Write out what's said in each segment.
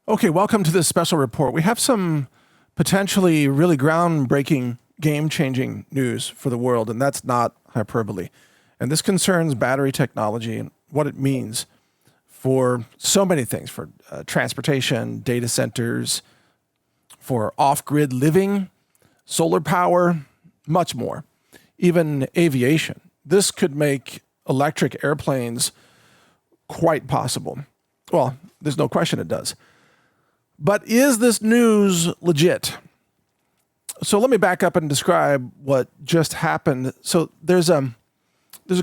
Okay, welcome to this special report. We have some potentially really groundbreaking, game-changing news for the world, and that's not hyperbole. And this concerns battery technology and what it means for so many things, for transportation, data centers, for off-grid living, solar power, much more, even aviation. This could make electric airplanes quite possible. Well, there's no question it does. But is this news legit? So let me back up and describe what just happened. So there's a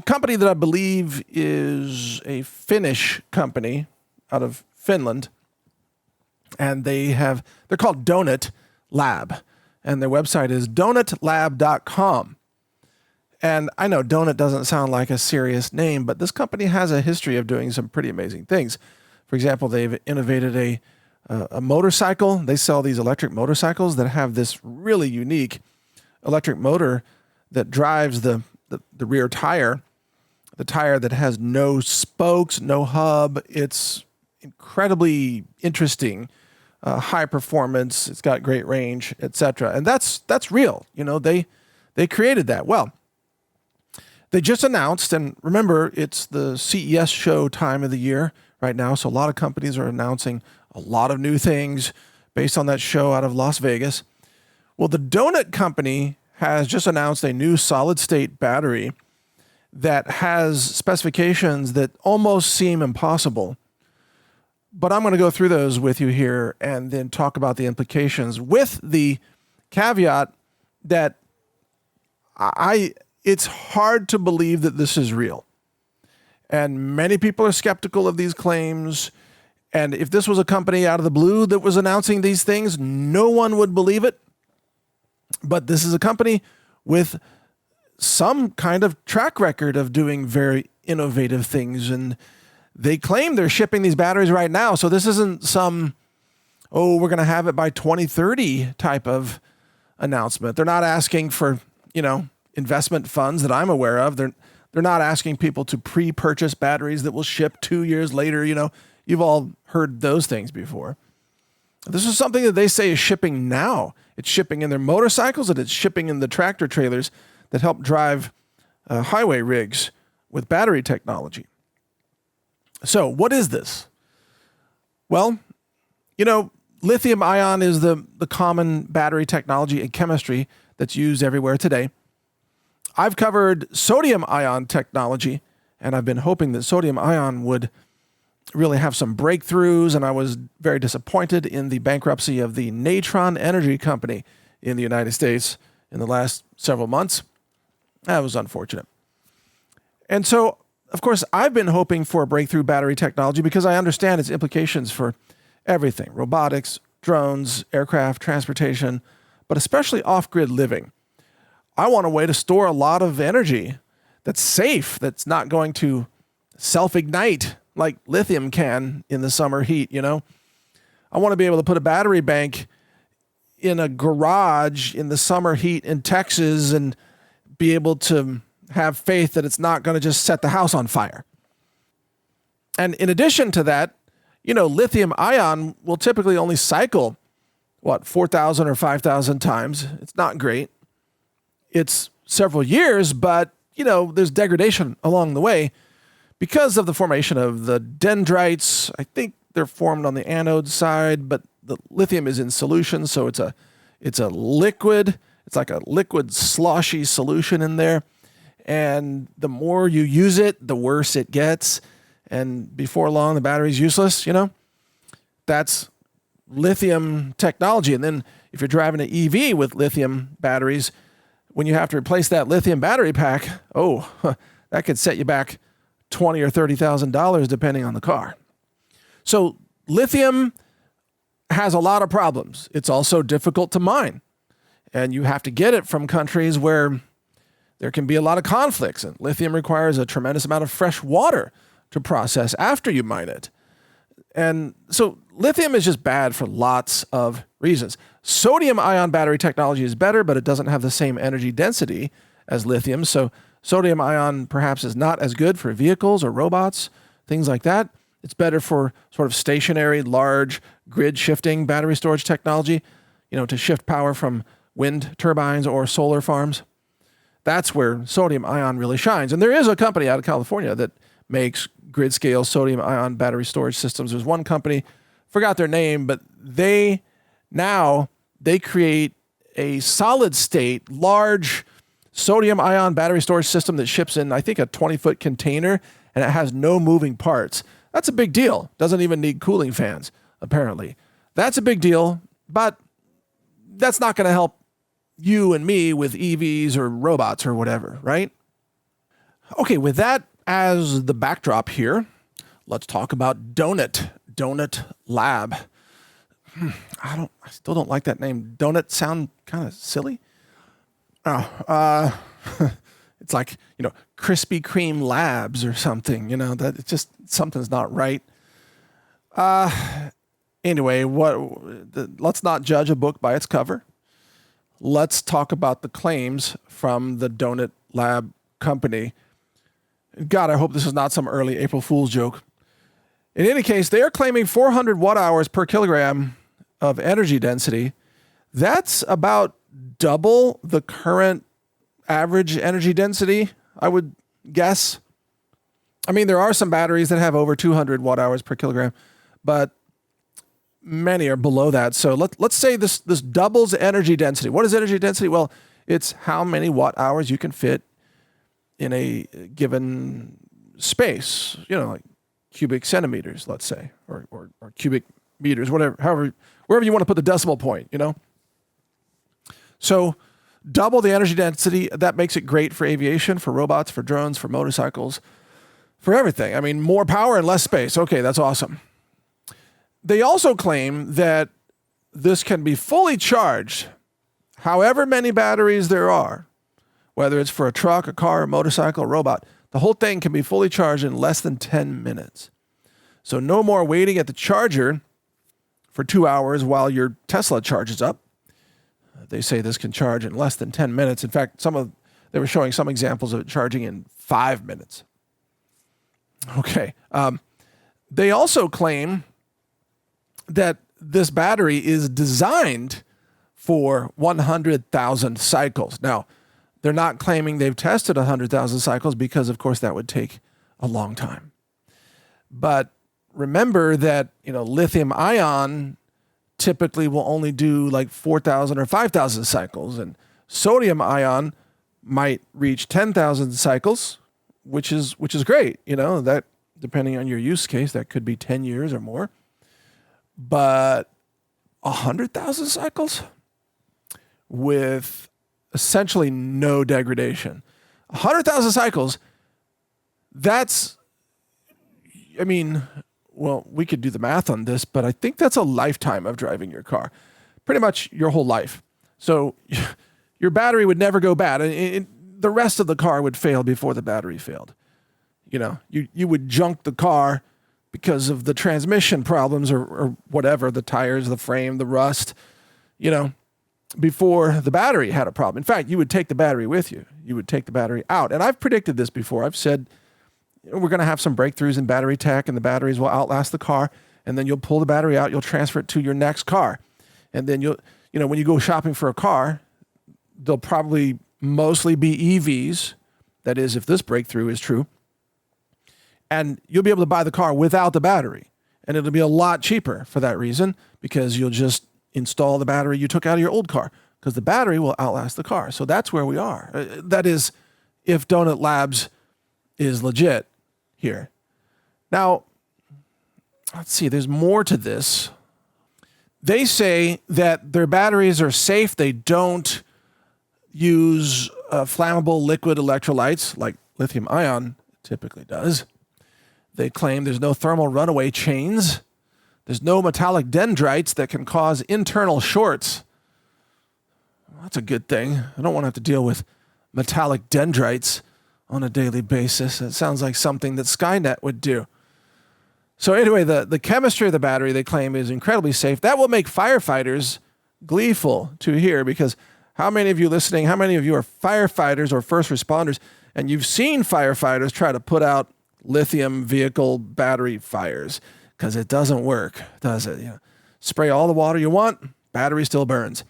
company that I believe is a Finnish company out of Finland, and they're called Donut Lab, and their website is donutlab.com. And I know donut doesn't sound like a serious name, but this company has a history of doing some pretty amazing things. For example, they've innovated a motorcycle. They sell these electric motorcycles that have this really unique electric motor that drives the rear tire, the tire that has no spokes, no hub. It's incredibly interesting, high performance. It's got great range, etc. And that's real. You know, they created that. Well, they just announced, and remember, it's the CES show time of the year right now, so a lot of companies are announcing a lot of new things based on that show out of Las Vegas. Well, the Donut Company has just announced a new solid-state battery that has specifications that almost seem impossible. But I'm going to go through those with you here and then talk about the implications with the caveat that it's hard to believe that this is real. And many people are skeptical of these claims. And if this was a company out of the blue that was announcing these things, no one would believe it. But this is a company with some kind of track record of doing very innovative things. And they claim they're shipping these batteries right now. So this isn't some, we're going to have it by 2030 type of announcement. They're not asking for, investment funds that I'm aware of. They're not asking people to pre-purchase batteries that will ship 2 years later. You've all heard those things before. This is something that they say is shipping now. It's shipping in their motorcycles and it's shipping in the tractor trailers that help drive highway rigs with battery technology. So what is this? Well, lithium ion is the common battery technology and chemistry that's used everywhere today. I've covered sodium ion technology, and I've been hoping that sodium ion would really have some breakthroughs, and I was very disappointed in the bankruptcy of the Natron Energy Company in the United States in the last several months. That was unfortunate. And so, of course, I've been hoping for a breakthrough battery technology because I understand its implications for everything: robotics, drones, aircraft, transportation, but especially off-grid living. I want a way to store a lot of energy that's safe, that's not going to self-ignite like lithium can in the summer heat, I want to be able to put a battery bank in a garage in the summer heat in Texas and be able to have faith that it's not going to just set the house on fire. And in addition to that, lithium ion will typically only cycle, 4,000 or 5,000 times. It's not great. It's several years, but, there's degradation along the way because of the formation of the dendrites. I think they're formed on the anode side, but the lithium is in solution, so it's a liquid. It's like a liquid sloshy solution in there. And the more you use it, the worse it gets. And before long, the battery's useless, That's lithium technology. And then if you're driving an EV with lithium batteries, when you have to replace that lithium battery pack, that could set you back $20,000 or $30,000 depending on the car. So lithium has a lot of problems. It's also difficult to mine, and you have to get it from countries where there can be a lot of conflicts, and lithium requires a tremendous amount of fresh water to process after you mine it. And so lithium is just bad for lots of reasons. Sodium ion battery technology is better, but it doesn't have the same energy density as lithium. So sodium ion perhaps is not as good for vehicles or robots, things like that. It's better for sort of stationary, large, grid shifting battery storage technology, to shift power from wind turbines or solar farms. That's where sodium ion really shines. And there is a company out of California that makes grid scale sodium ion battery storage systems. There's one company, forgot their name, but they create a solid state, large sodium ion battery storage system that ships in, I think, a 20-foot container, and it has no moving parts. That's a big deal. Doesn't even need cooling fans, apparently. That's a big deal, but that's not going to help you and me with EVs or robots or whatever, right? Okay, with that as the backdrop here, let's talk about Donut Lab. I still don't like that name. Donut sound kind of silly. It's like, Krispy Kreme Labs or something, that it's just, something's not right. Anyway, let's not judge a book by its cover. Let's talk about the claims from the Donut Lab company. God, I hope this is not some early April Fool's joke. In any case, they are claiming 400 watt hours per kilogram of energy density. That's about double the current average energy density, I would guess. I mean, there are some batteries that have over 200 watt hours per kilogram, but many are below that. So let's say this doubles energy density. What is energy density? Well, it's how many watt hours you can fit in a given space, like cubic centimeters, let's say, or cubic meters, wherever you want to put the decimal point, So double the energy density, that makes it great for aviation, for robots, for drones, for motorcycles, for everything. I mean, more power and less space. Okay, that's awesome. They also claim that this can be fully charged, however many batteries there are, whether it's for a truck, a car, a motorcycle, a robot. The whole thing can be fully charged in less than 10 minutes. So no more waiting at the charger for 2 hours while your Tesla charges up. They say this can charge in less than 10 minutes. In fact, they were showing some examples of it charging in 5 minutes. Okay. They also claim that this battery is designed for 100,000 cycles. Now, they're not claiming they've tested 100,000 cycles because, of course, that would take a long time. But remember that, lithium ion typically will only do like 4,000 or 5,000 cycles, and sodium ion might reach 10,000 cycles, which is great. That depending on your use case, that could be 10 years or more. But 100,000 cycles with essentially no degradation. 100,000 cycles, we could do the math on this, but I think that's a lifetime of driving your car. Pretty much your whole life. So your battery would never go bad. The rest of the car would fail before the battery failed. You would junk the car because of the transmission problems or whatever, the tires, the frame, the rust, before the battery had a problem. In fact, you would take the battery with you. You would take the battery out. And I've predicted this before. I've said, we're going to have some breakthroughs in battery tech, and the batteries will outlast the car. And then you'll pull the battery out, you'll transfer it to your next car. And then when you go shopping for a car, they'll probably mostly be EVs. That is, if this breakthrough is true. And you'll be able to buy the car without the battery. And it'll be a lot cheaper for that reason, because you'll just install the battery you took out of your old car, because the battery will outlast the car. So that's where we are. That is, if Donut Labs is legit here. Now, let's see, there's more to this. They say that their batteries are safe. They don't use flammable liquid electrolytes like lithium ion typically does. They claim there's no thermal runaway chains. There's no metallic dendrites that can cause internal shorts. Well, that's a good thing. I don't want to have to deal with metallic dendrites on a daily basis. It sounds like something that Skynet would do. So anyway, the chemistry of the battery, they claim, is incredibly safe. That will make firefighters gleeful to hear, because how many of you are firefighters or first responders, and you've seen firefighters try to put out lithium vehicle battery fires because it doesn't work, does it? Spray all the water you want, battery still burns.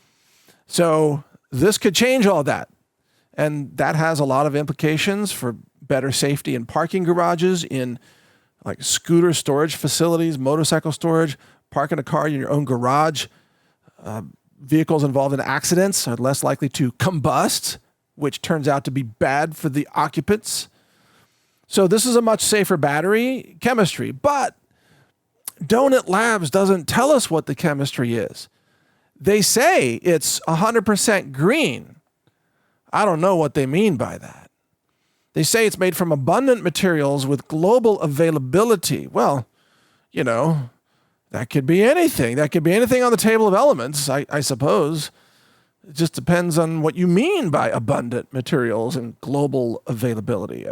So this could change all that. And that has a lot of implications for better safety in parking garages, in like scooter storage facilities, motorcycle storage, parking a car in your own garage. Vehicles involved in accidents are less likely to combust, which turns out to be bad for the occupants. So this is a much safer battery chemistry, but Donut Labs doesn't tell us what the chemistry is. They say it's 100% green. I don't know what they mean by that. They say it's made from abundant materials with global availability. Well, that could be anything. That could be anything on the table of elements, I suppose. It just depends on what you mean by abundant materials and global availability.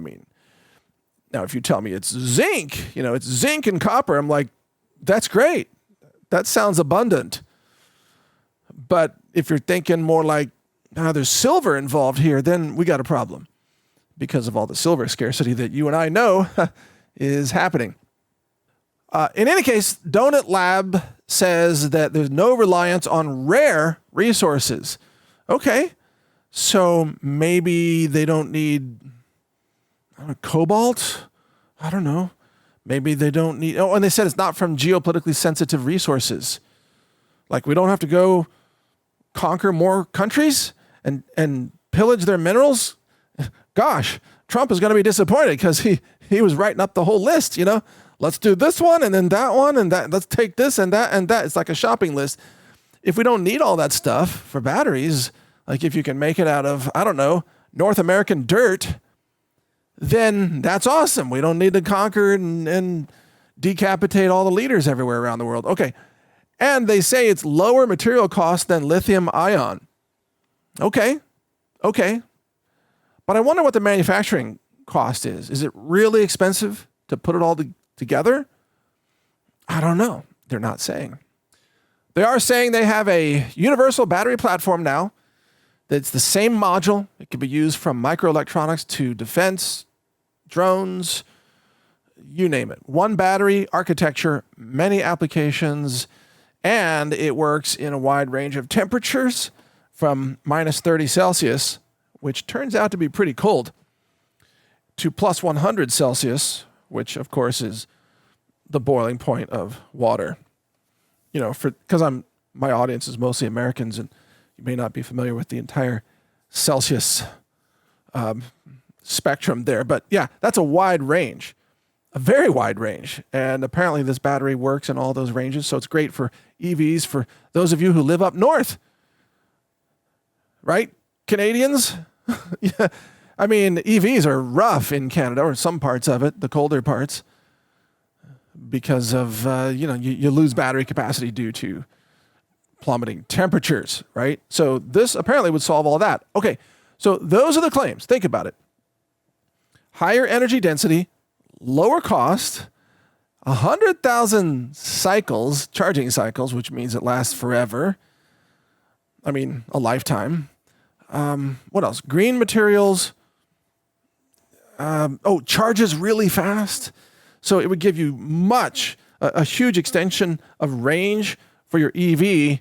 Now, if you tell me it's zinc, it's zinc and copper, I'm like, that's great. That sounds abundant. But if you're thinking more like, there's silver involved here, then we got a problem because of all the silver scarcity that you and I know is happening. In any case, Donut Lab says that there's no reliance on rare resources. Okay, so maybe they don't need cobalt? I don't know. Maybe they don't need... Oh, and they said it's not from geopolitically sensitive resources. Like we don't have to go conquer more countries and pillage their minerals? Gosh, Trump is going to be disappointed because he was writing up the whole list, Let's do this one and then that one and that. Let's take this and that and that. It's like a shopping list. If we don't need all that stuff for batteries, like if you can make it out of, I don't know, North American dirt, then that's awesome. We don't need to conquer and decapitate all the leaders everywhere around the world. Okay. And they say it's lower material cost than lithium ion. Okay. But I wonder what the manufacturing cost is. Is it really expensive to put it all together? I don't know. They're not saying. They are saying they have a universal battery platform now. That's the same module. It can be used from microelectronics to defense, drones, you name it. One battery architecture, many applications, and it works in a wide range of temperatures from minus 30 Celsius, which turns out to be pretty cold, to plus 100 Celsius, which of course is the boiling point of water. Because my audience is mostly Americans, and you may not be familiar with the entire Celsius spectrum there. But yeah, that's a wide range, a very wide range. And apparently this battery works in all those ranges. So it's great for EVs, for those of you who live up north, right? Canadians? Yeah. EVs are rough in Canada, or some parts of it, the colder parts, because of, you lose battery capacity due to plummeting temperatures, right? So this apparently would solve all that. Okay, so those are the claims. Think about it. Higher energy density, lower cost, 100,000 cycles, charging cycles, which means it lasts forever. A lifetime. What else? Green materials. Charges really fast. So it would give you a huge extension of range for your EV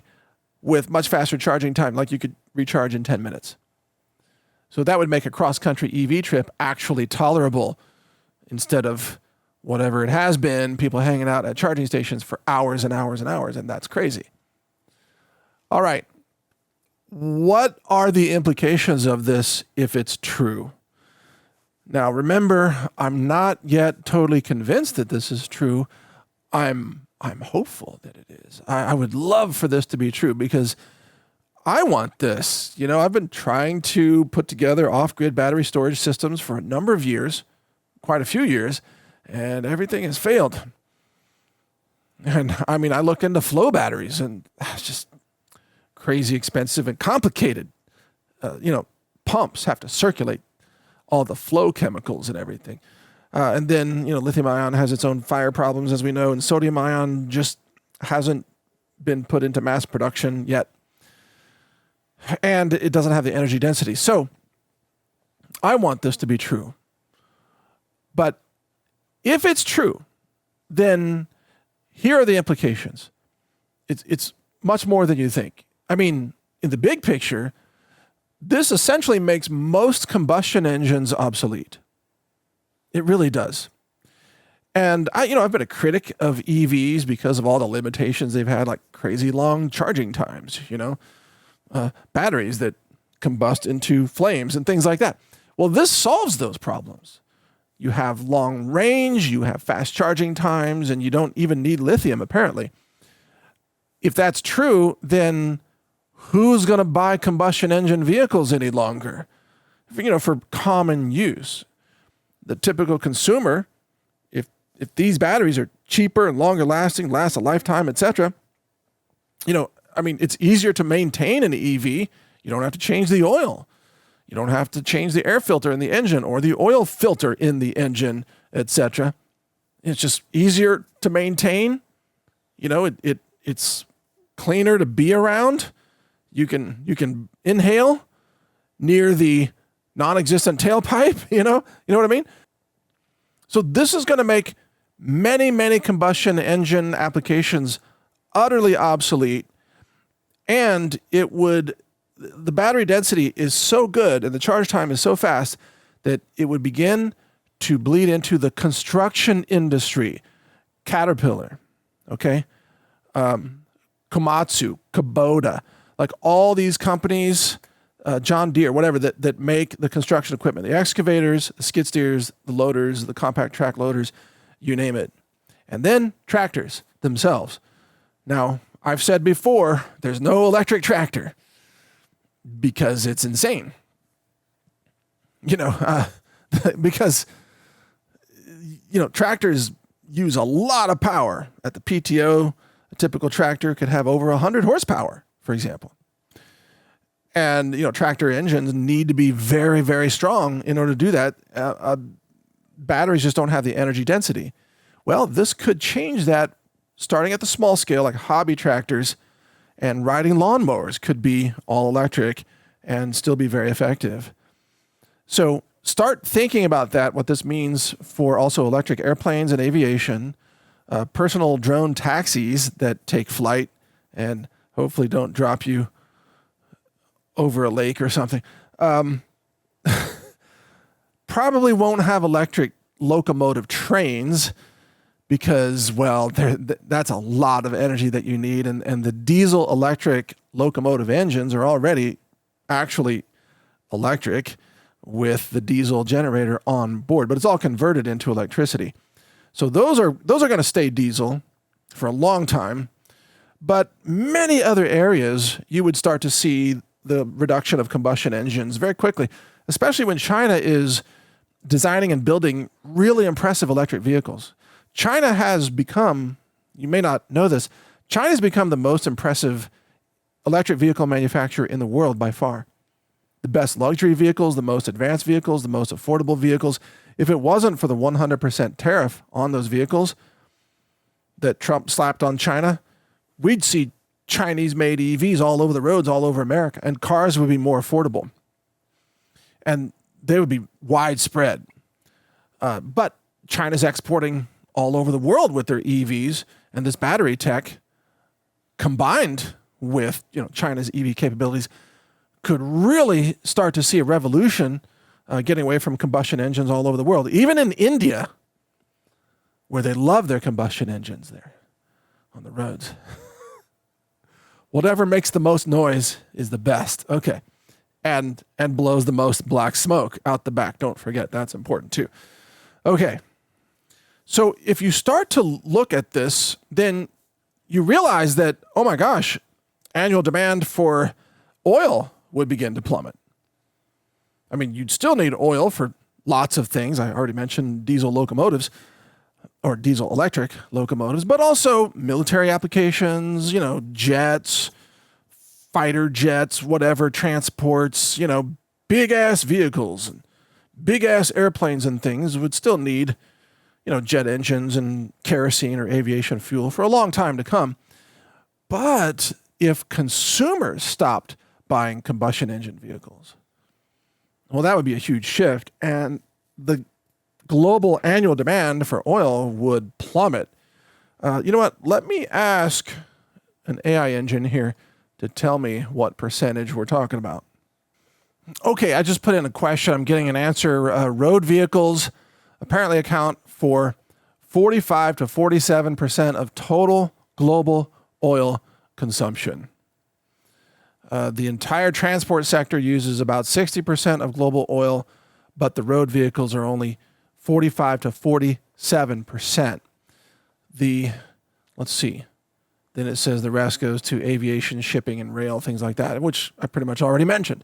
with much faster charging time, like you could recharge in 10 minutes. So that would make a cross-country EV trip actually tolerable instead of whatever it has been, people hanging out at charging stations for hours and hours and hours, and that's crazy. All right. What are the implications of this if it's true? Now, remember, I'm not yet totally convinced that this is true. I'm hopeful that it is. I would love for this to be true because I want this. I've been trying to put together off-grid battery storage systems for a number of years, quite a few years, and everything has failed. And I look into flow batteries, and it's just crazy expensive and complicated. Pumps have to circulate all the flow chemicals and everything. And then, lithium ion has its own fire problems, as we know, and sodium ion just hasn't been put into mass production yet. And it doesn't have the energy density. So I want this to be true. But If it's true, then here are the implications. It's much more than you think. I mean, in the big picture, this essentially makes most combustion engines obsolete. It really does. And I've been a critic of EVs because of all the limitations they've had, like crazy long charging times, batteries that combust into flames and things like that. Well, this solves those problems. You have long range, you have fast charging times, and you don't even need lithium, apparently. If that's true, then who's going to buy combustion engine vehicles any longer? For common use. The typical consumer, if these batteries are cheaper and longer lasting, last a lifetime, etc., it's easier to maintain an EV. You don't have to change the oil. You don't have to change the air filter in the engine or the oil filter in the engine, etc. It's just easier to maintain. It's cleaner to be around. You can inhale near the non-existent tailpipe. You know what I mean? So this is going to make many, many combustion engine applications utterly obsolete, and the battery density is so good and the charge time is so fast that it would begin to bleed into the construction industry. Caterpillar, okay? Komatsu, Kubota, like all these companies, John Deere, whatever, that make the construction equipment, the excavators, the skid steers, the loaders, the compact track loaders, you name it. And then tractors themselves. Now, I've said before, there's no electric tractor because it's insane. Because tractors use a lot of power. At the PTO, a typical tractor could have over 100 horsepower, for example. And, tractor engines need to be very, very strong in order to do that. Batteries just don't have the energy density. Well, this could change that, starting at the small scale, like hobby tractors and riding lawnmowers could be all electric and still be very effective. So start thinking about that, what this means for also electric airplanes and aviation, personal drone taxis that take flight and hopefully don't drop you over a lake or something. Probably won't have electric locomotive trains because, well, that's a lot of energy that you need. And the diesel electric locomotive engines are already actually electric with the diesel generator on board, but it's all converted into electricity. So those are going to stay diesel for a long time. But many other areas, you would start to see the reduction of combustion engines very quickly, especially when China is designing and building really impressive electric vehicles. China has become, you may not know this, China's become the most impressive electric vehicle manufacturer in the world by far. The best luxury vehicles, the most advanced vehicles, the most affordable vehicles. If it wasn't for the 100% tariff on those vehicles that Trump slapped on China, we'd see Chinese-made EVs all over the roads, all over America, and cars would be more affordable. And they would be widespread. But China's exporting all over the world with their EVs, and this battery tech combined with China's EV capabilities could really start to see a revolution getting away from combustion engines all over the world. Even in India, where they love their combustion engines there on the roads. Whatever makes the most noise is the best. Okay. And blows the most black smoke out the back. Don't forget, that's important too. Okay. So if you start to look at this, then you realize that, oh my gosh, annual demand for oil would begin to plummet. I mean, you'd still need oil for lots of things. I already mentioned diesel locomotives or diesel electric locomotives, but also military applications, jets, fighter jets, whatever, transports, big ass vehicles and big ass airplanes and things would still need, jet engines and kerosene or aviation fuel for a long time to come. But if consumers stopped buying combustion engine vehicles, well, that would be a huge shift. And the global annual demand for oil would plummet. You know what? Let me ask an AI engine here to tell me what percentage we're talking about. Okay, I just put in a question. I'm getting an answer. Road vehicles apparently account for 45 to 47% of total global oil consumption. The entire transport sector uses about 60% of global oil, but the road vehicles are only 45 to 47%. Let's see. Then it says the rest goes to aviation, shipping, and rail, things like that, which I pretty much already mentioned.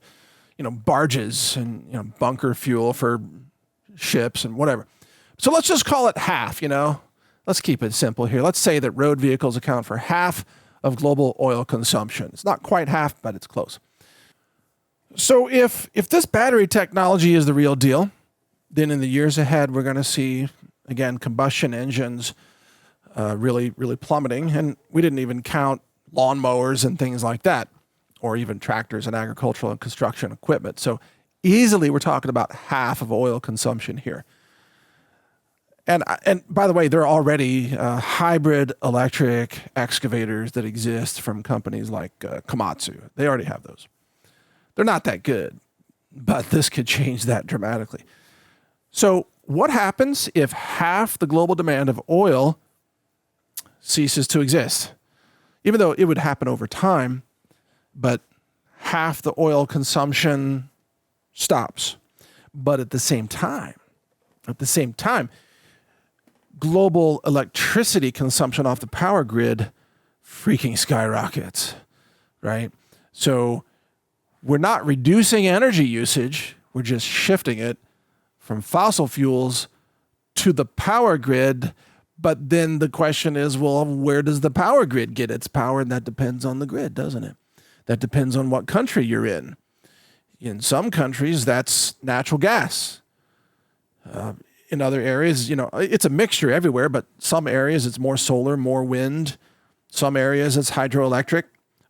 Barges and, bunker fuel for ships and whatever. So let's just call it half, Let's keep it simple here. Let's say that road vehicles account for half of global oil consumption. It's not quite half, but it's close. So if this battery technology is the real deal, then in the years ahead, we're going to see, again, combustion engines really, really plummeting. And we didn't even count lawnmowers and things like that, or even tractors and agricultural and construction equipment. So easily, we're talking about half of oil consumption here. And by the way, there are already hybrid electric excavators that exist from companies like Komatsu. They already have those. They're not that good, but this could change that dramatically. So what happens if half the global demand of oil ceases to exist? Even though it would happen over time, but half the oil consumption stops. But at the same time, global electricity consumption off the power grid freaking skyrockets, right? So we're not reducing energy usage, we're just shifting it from fossil fuels to the power grid. But then the question is, well, where does the power grid get its power? And that depends on the grid, doesn't it? That depends on what country you're in. In some countries, that's natural gas. In other areas, it's a mixture everywhere, but some areas it's more solar, more wind. Some areas it's hydroelectric.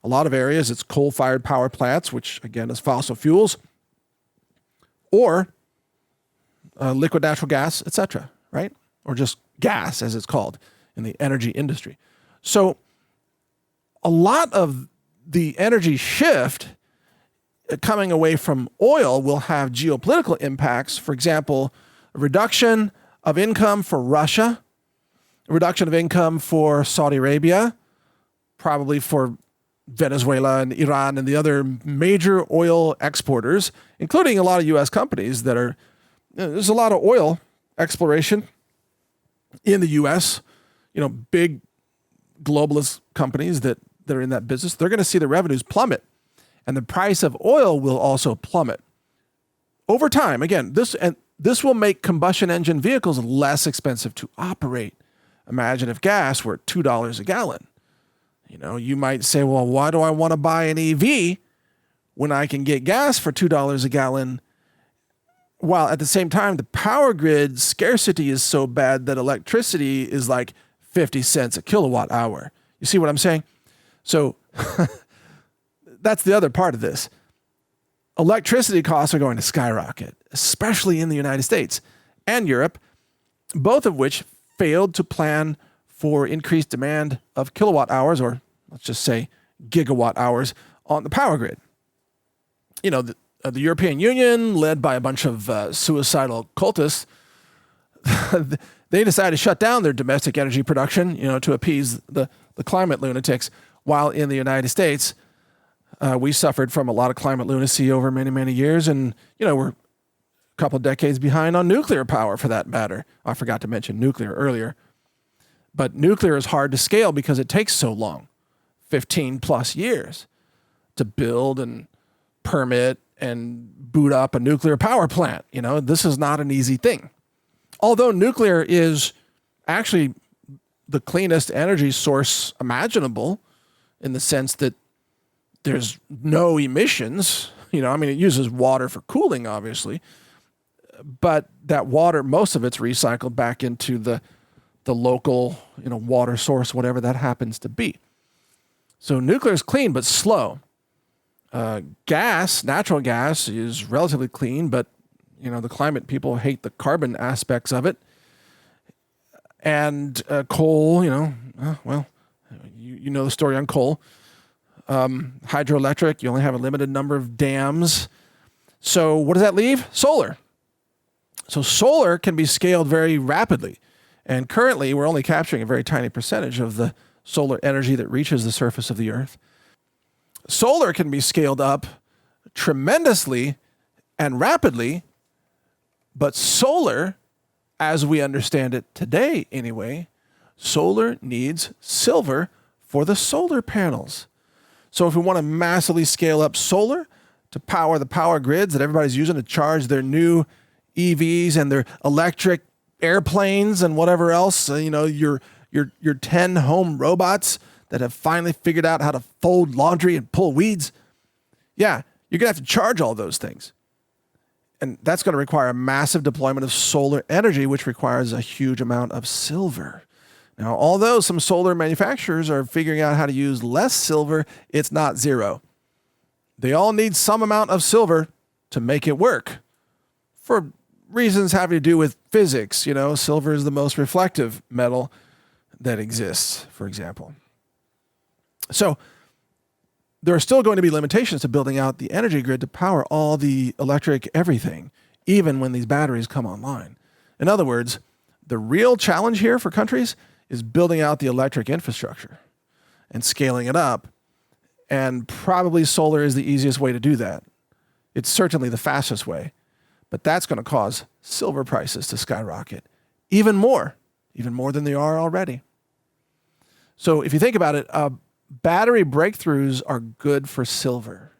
A lot of areas it's coal-fired power plants, which again is fossil fuels, or liquid natural gas, etc., right? Or just gas, as it's called in the energy industry. So a lot of the energy shift coming away from oil will have geopolitical impacts. For example, a reduction of income for Russia, a reduction of income for Saudi Arabia, probably for Venezuela and Iran and the other major oil exporters, including a lot of U.S. companies that are, there's a lot of oil exploration in the U.S., big globalist companies that are in that business. They're going to see the revenues plummet, and the price of oil will also plummet over time. Again, this will make combustion engine vehicles less expensive to operate. Imagine if gas were $2 a gallon. You might say, well, why do I want to buy an EV when I can get gas for $2 a gallon? While at the same time, the power grid scarcity is so bad that electricity is like 50 cents a kilowatt hour. You see what I'm saying? So that's the other part of this. Electricity costs are going to skyrocket, especially in the United States and Europe, both of which failed to plan for increased demand of kilowatt hours, or let's just say gigawatt hours, on the power grid. The European Union, led by a bunch of suicidal cultists, they decided to shut down their domestic energy production, to appease the climate lunatics, while in the United States, we suffered from a lot of climate lunacy over many, many years, and, we're a couple decades behind on nuclear power, for that matter. I forgot to mention nuclear earlier. But nuclear is hard to scale because it takes so long, 15 plus years, to build and permit and boot up a nuclear power plant. This is not an easy thing. Although nuclear is actually the cleanest energy source imaginable, in the sense that there's no emissions. It uses water for cooling, obviously, but that water, most of it's recycled back into the local, water source, whatever that happens to be. So nuclear is clean, but slow. Natural gas is relatively clean, but The climate people hate the carbon aspects of it. And coal, you know the story on coal. Hydroelectric, you only have a limited number of dams. So what does that leave? Solar. So solar can be scaled very rapidly. And currently, we're only capturing a very tiny percentage of the solar energy that reaches the surface of the Earth. Solar can be scaled up tremendously and rapidly, but solar, as we understand it today anyway, solar needs silver for the solar panels. So if we want to massively scale up solar to power the power grids that everybody's using to charge their new EVs and their electric airplanes and whatever else, your 10 home robots that have finally figured out how to fold laundry and pull weeds. Yeah, you're going to have to charge all those things. And that's going to require a massive deployment of solar energy, which requires a huge amount of silver. Now, although some solar manufacturers are figuring out how to use less silver, it's not zero. They all need some amount of silver to make it work. For reasons having to do with physics, silver is the most reflective metal that exists, for example. So there are still going to be limitations to building out the energy grid to power all the electric everything, even when these batteries come online. In other words, the real challenge here for countries is building out the electric infrastructure and scaling it up. And probably solar is the easiest way to do that. It's certainly the fastest way, but that's going to cause silver prices to skyrocket even more than they are already. So if you think about it, battery breakthroughs are good for silver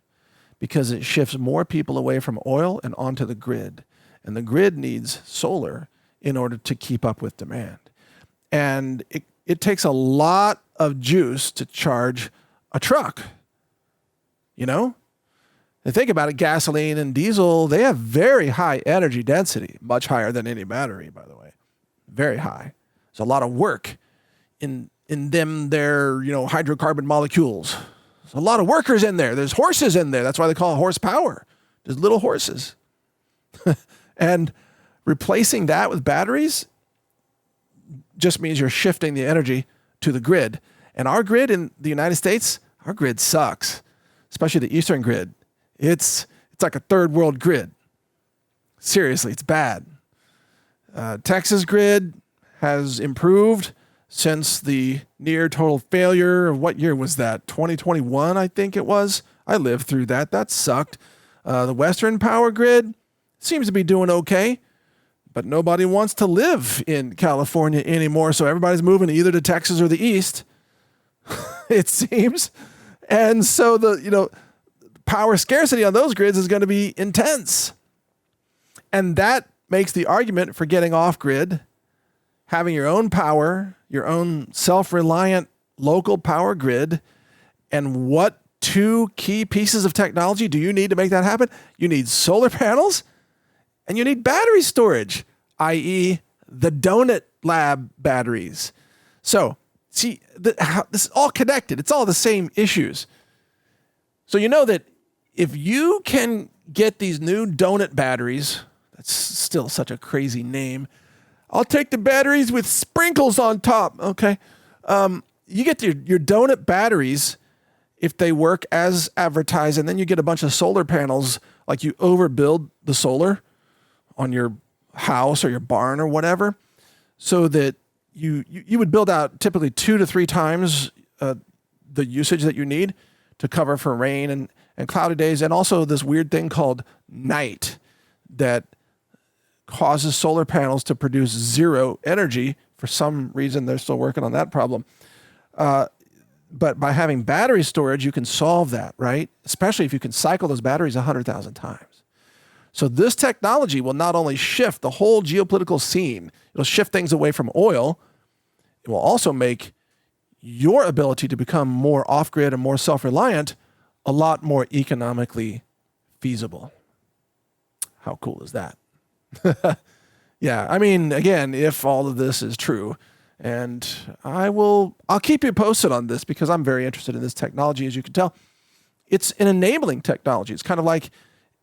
because it shifts more people away from oil and onto the grid. And the grid needs solar in order to keep up with demand. And it takes a lot of juice to charge a truck. And think about it, gasoline and diesel, they have very high energy density, much higher than any battery, by the way. Very high. There's a lot of work in them, their, hydrocarbon molecules. There's a lot of workers in there. There's horses in there. That's why they call it horsepower. There's little horses. And replacing that with batteries just means you're shifting the energy to the grid. And our grid in the United States, our grid sucks, especially the Eastern grid. It's like a third world grid. Seriously, it's bad. Texas grid has improved since the near total failure of what year was that? 2021, I think it was. I lived through that. That sucked. The Western power grid seems to be doing okay, but nobody wants to live in California anymore. So everybody's moving either to Texas or the East, it seems. And so the power scarcity on those grids is going to be intense. And that makes the argument for getting off grid, having your own power, your own self-reliant local power grid. And what two key pieces of technology do you need to make that happen? You need solar panels and you need battery storage, i.e. the donut lab batteries. So see, this is all connected. It's all the same issues. So you know that if you can get these new donut batteries, that's still such a crazy name. I'll take the batteries with sprinkles on top. Okay. You get your donut batteries if they work as advertised, and then you get a bunch of solar panels, like you overbuild the solar on your house or your barn or whatever, so that you would build out typically 2 to 3 times the usage that you need to cover for rain and cloudy days, and also this weird thing called night that causes solar panels to produce zero energy. For some reason, they're still working on that problem. But by having battery storage, you can solve that, right? Especially if you can cycle those batteries 100,000 times. So this technology will not only shift the whole geopolitical scene, it'll shift things away from oil. It will also make your ability to become more off-grid and more self-reliant a lot more economically feasible. How cool is that? Yeah, I mean, again, if all of this is true, and I'll keep you posted on this because I'm very interested in this technology, as you can tell. It's an enabling technology. It's kind of like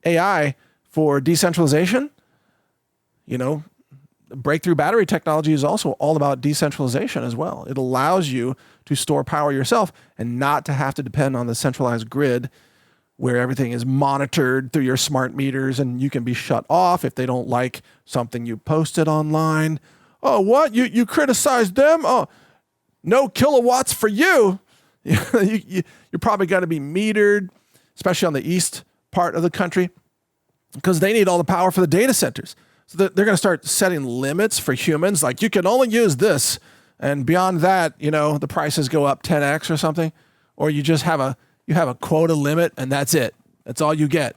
AI for decentralization. Breakthrough battery technology is also all about decentralization as well. It allows you to store power yourself and not to have to depend on the centralized grid where everything is monitored through your smart meters and you can be shut off if they don't like something you posted online. Oh, what? You criticized them? Oh, no kilowatts for you. You're probably going to be metered, especially on the east part of the country, because they need all the power for the data centers. So they're going to start setting limits for humans, like you can only use this, and beyond that, the prices go up 10x or something, or you just have a quota limit and that's it. That's all you get.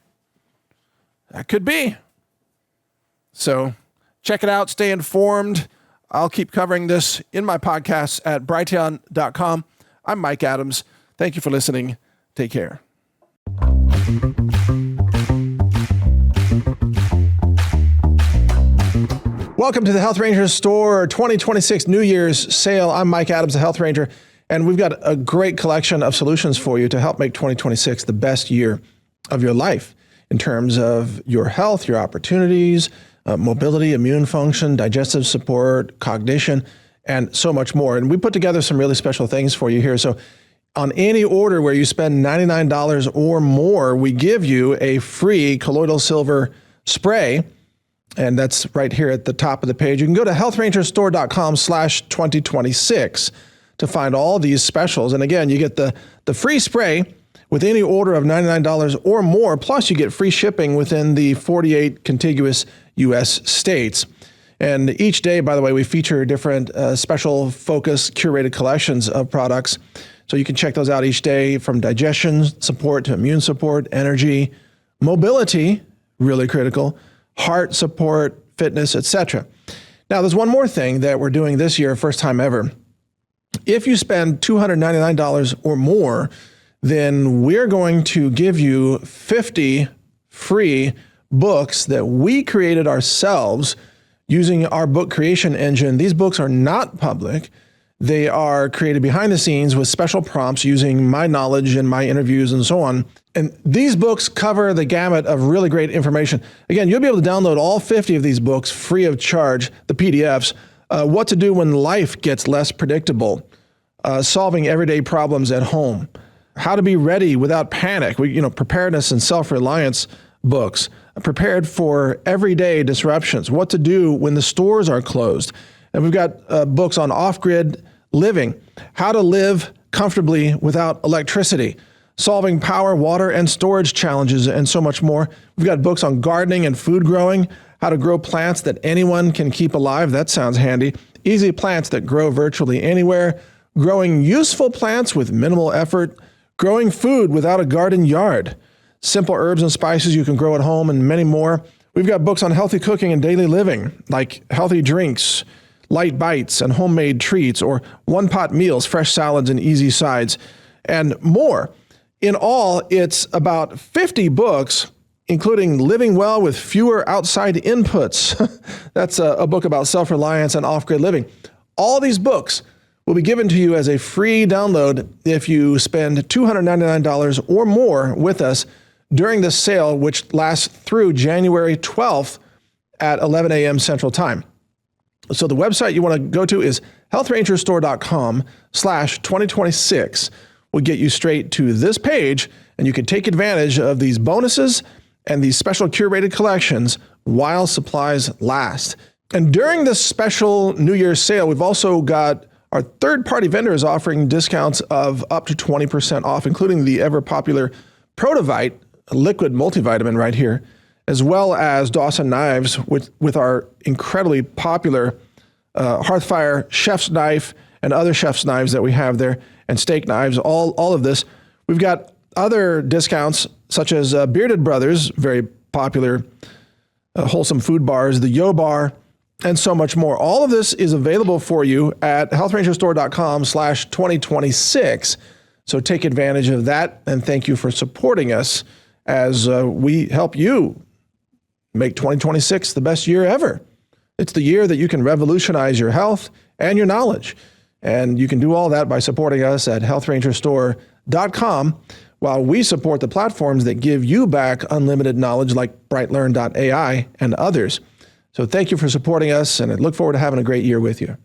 That could be. So check it out. Stay informed. I'll keep covering this in my podcasts at brighteon.com. I'm Mike Adams. Thank you for listening. Take care. Welcome to the Health Ranger Store 2026 New Year's sale. I'm Mike Adams, the Health Ranger, and we've got a great collection of solutions for you to help make 2026 the best year of your life in terms of your health, your opportunities, mobility, immune function, digestive support, cognition, and so much more. And we put together some really special things for you here. So on any order where you spend $99 or more, we give you a free colloidal silver spray. And that's right here at the top of the page. You can go to healthrangerstore.com/2026 to find all these specials. And again, you get the free spray with any order of $99 or more, plus you get free shipping within the 48 contiguous U.S. states. And each day, by the way, we feature different special focus curated collections of products. So you can check those out each day, from digestion support to immune support, energy, mobility, really critical, heart support, fitness, etc. Now, there's one more thing that we're doing this year, first time ever. If you spend $299 or more, then we're going to give you 50 free books that we created ourselves using our book creation engine. These books are not public. They are created behind the scenes with special prompts using my knowledge and my interviews and so on. And these books cover the gamut of really great information. Again, you'll be able to download all 50 of these books free of charge, the PDFs. What to do when life gets less predictable, solving everyday problems at home, how to be ready without panic, preparedness and self-reliance books, prepared for everyday disruptions, what to do when the stores are closed. And we've got books on off-grid living, how to live comfortably without electricity, solving power, water, and storage challenges, and so much more. We've got books on gardening and food growing, how to grow plants that anyone can keep alive. That sounds handy. Easy plants that grow virtually anywhere, growing useful plants with minimal effort, growing food without a garden yard, simple herbs and spices you can grow at home, and many more. We've got books on healthy cooking and daily living, like healthy drinks, light bites, and homemade treats, or one-pot meals, fresh salads, and easy sides, and more. In all, it's about 50 books, including Living Well with Fewer Outside Inputs. That's a book about self-reliance and off-grid living. All these books will be given to you as a free download if you spend $299 or more with us during this sale, which lasts through January 12th at 11 a.m. Central Time. So the website you want to go to is healthrangerstore.com/2026. We'll get you straight to this page, and you can take advantage of these bonuses and these special curated collections while supplies last. And during this special New Year's sale, we've also got our third-party vendors offering discounts of up to 20% off, including the ever-popular Protovite, a liquid multivitamin right here, as well as Dawson knives with our incredibly popular Hearthfire chef's knife and other chef's knives that we have there, and steak knives, all of this. We've got other discounts, such as Bearded Brothers, very popular wholesome food bars, the Yo Bar, and so much more. All of this is available for you at healthrangerstore.com/2026. So take advantage of that, and thank you for supporting us as we help you make 2026 the best year ever. It's the year that you can revolutionize your health and your knowledge. And you can do all that by supporting us at healthrangerstore.com, while we support the platforms that give you back unlimited knowledge like brightlearn.ai and others. So thank you for supporting us, and I look forward to having a great year with you.